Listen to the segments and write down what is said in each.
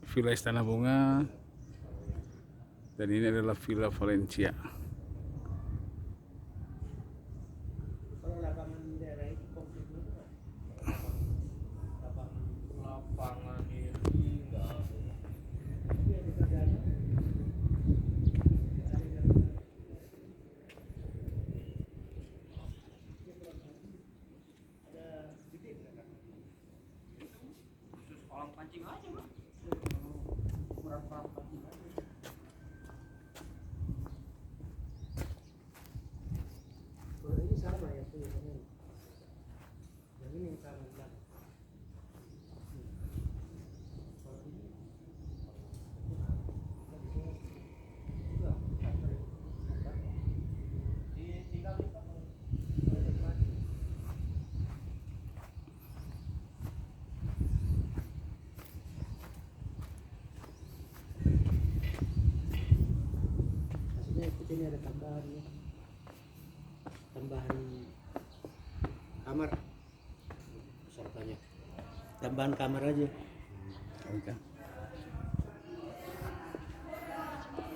Villa Istana Bunga, dan ini adalah Villa Valencia. Kalau lapangan daerah itu komplit dulu kan? Lapangan ini enggak ada. Tapi ada kerjanya. Ada sedikit kan? Khusus kolam pancing aja, Bang. Kurang paham pancing aja. Kalau ini sama ya tulisannya. Yang ini yang sama bilang. Kalau ini ini ada tambahan ya. Tambahan kamar pesertanya, tambahan kamar aja. Oke.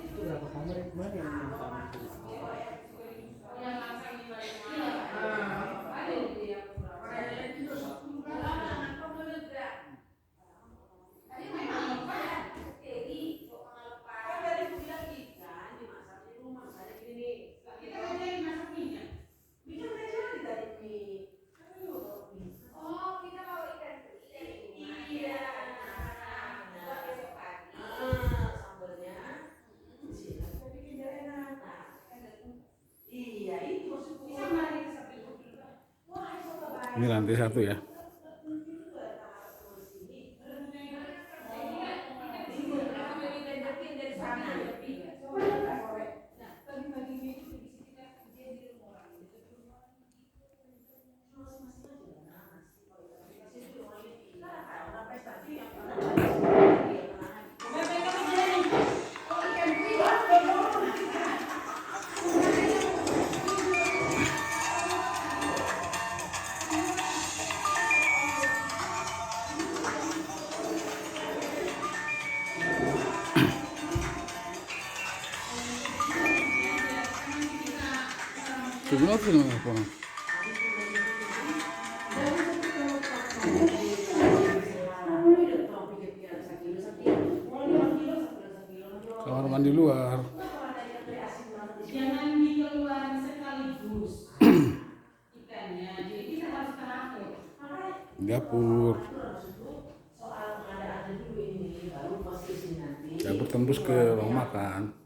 Itu berapa kamar ya kemarin yang kamar itu? Ini lantai 1 ya. Sebenarnya film apa? Kamar mandi luar. Jangan dikeluarin sekaligus ikannya, jadi kita harus teratur. Dapur. Dapur tembus ke ruang makan.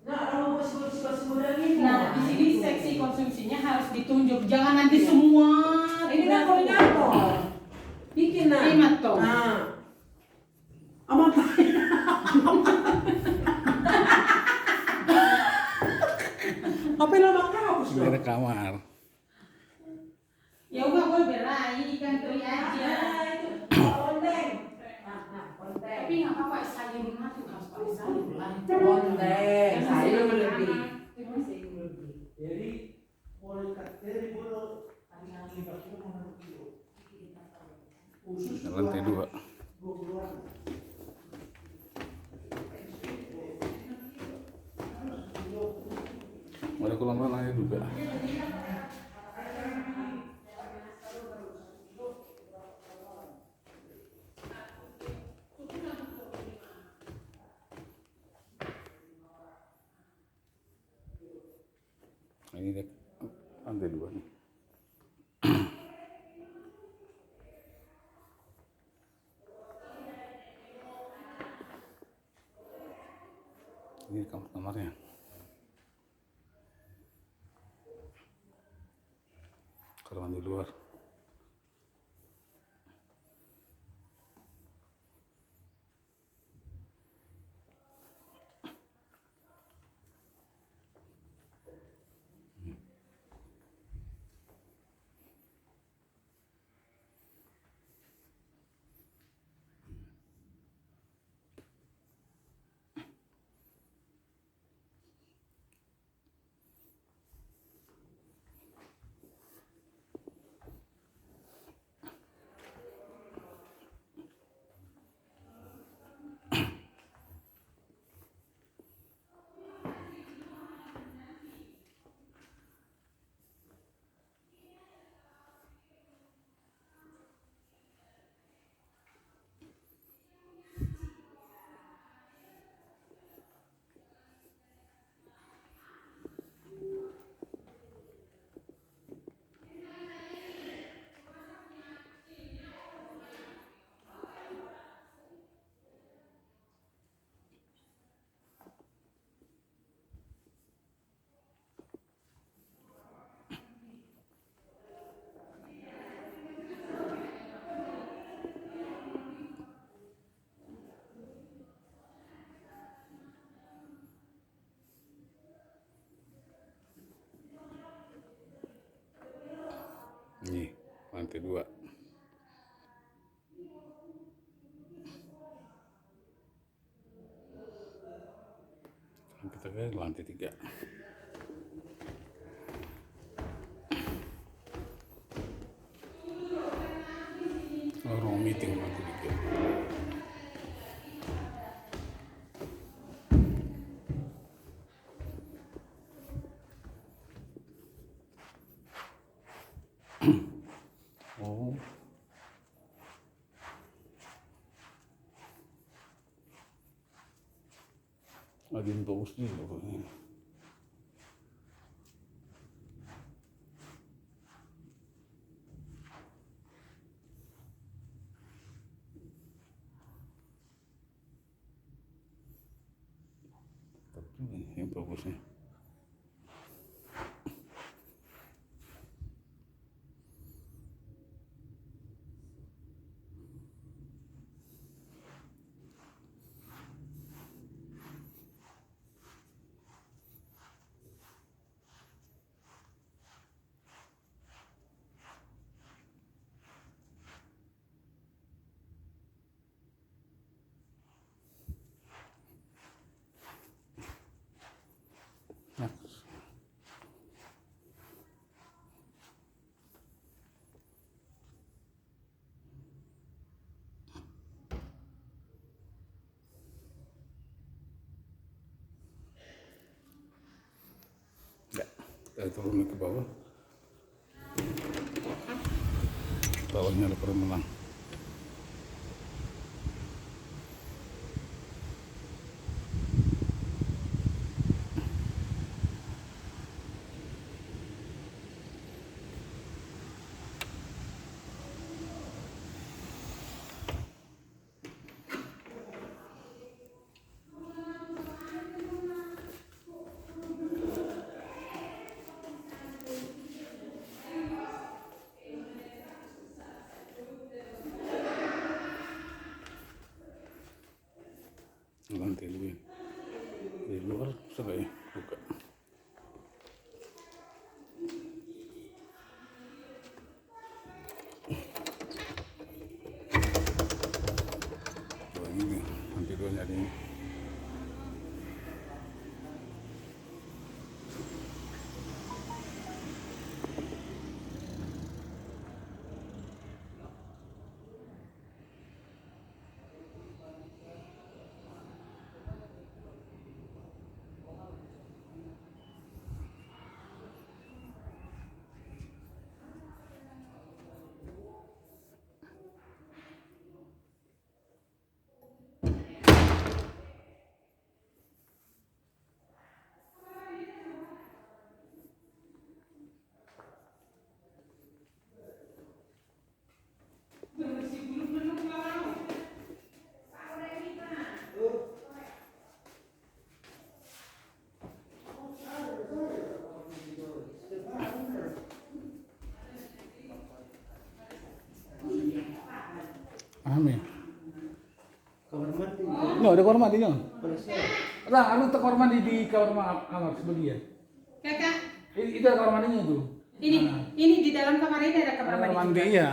Nah, di sini seksi konsumsinya harus ditunjuk, jangan nanti semua. Ini kan koordinator. Bikin nah. Hemat toh. Nah. Aman. Apa yang lama kau? Ini ada kamar. Ya udah gue berai ikan teri aja. Ondeng. Tapi nggak apa-apa, sayur rumah tuh harus pakai sayur lah. Ondeng. Sayur lebih. jadi mulai dari bulu khusus Lantai 2. Ada kolam renangnya juga. Ini dek lantai 2 nih. Ini kamar-kamarnya. Kamar mandi luar. lantai 2. Kita ke lantai 3. Ruang meeting lantai 3. Oh. Ada yang bagus juga pokoknya. Tapi yang bagusnya. Nah. Ya, kita turun ke bawah. Bawahnya ada peremelang. Lantai lebih di luar sudah ya buka. Coba ini lantai 2 nya ini. Amin. Kamar mandi. No, ada kamar mandinya. Selesai. Lah, anu kamar mandi di kamar sebagian. Kakak, Itu ada kamar mandinya tuh. ini di dalam kamar ini ada kamar Kamar mandi. mandi ya.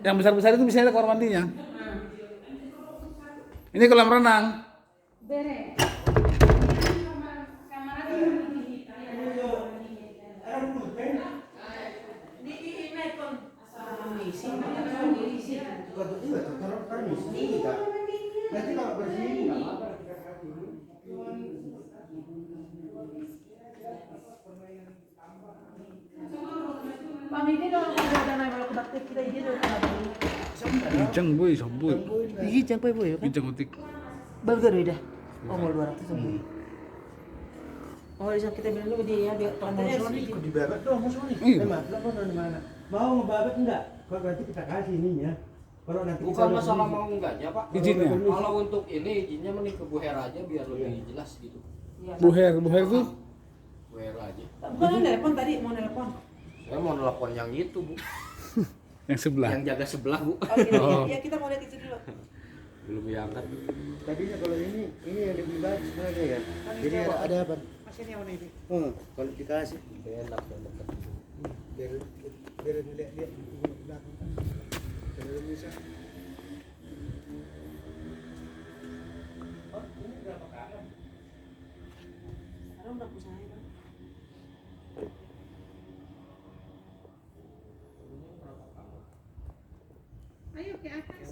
Yang besar-besar itu bisa ada kamar mandinya. Ini kolam renang. Bere. Kamar ada yang di Nanti kalau bersih nggak apa-apa kita kasih. Pamili dong kalau ada naik kalau kebakti kita ini dong kalau Bijang boy, samboy. Gigi jangan boy ya kan? Bijang utik. Baru gak udah. Oh mau 200 sampai. Oh bisa kita bilang dulu dia ya biar Katanya ikut dibabat dong, mau Sony. Iya. Mas, lo mau dari mana? Mau ngebabat enggak? Kalau nanti kita kasih ininya. Kalau nanti kita Bukan udah masalah beli. mau enggaknya Pak. Izinnya. Kalau untuk ini izinnya mending ke Bu Hera aja biar lebih jelas gitu. Buher tuh. Bu Hera aja. Bukan nelpon tadi mau nelpon. Saya mau nelpon yang itu Bu, Yang sebelah. yang jaga sebelah Bu. Oh. Ya kita mau lihat itu dulu. Belum diangkat. Tadinya kalau ini yang lebih bagus sebenarnya ya. Jadi ada apa? Masih yang mana ini? Kalau dikasih Enak dan dekat. biar lihat belakang kan. Dari Indonesia. Oh, ini berapa karung? Sekarang berapa saya bang? Ayo ke atas.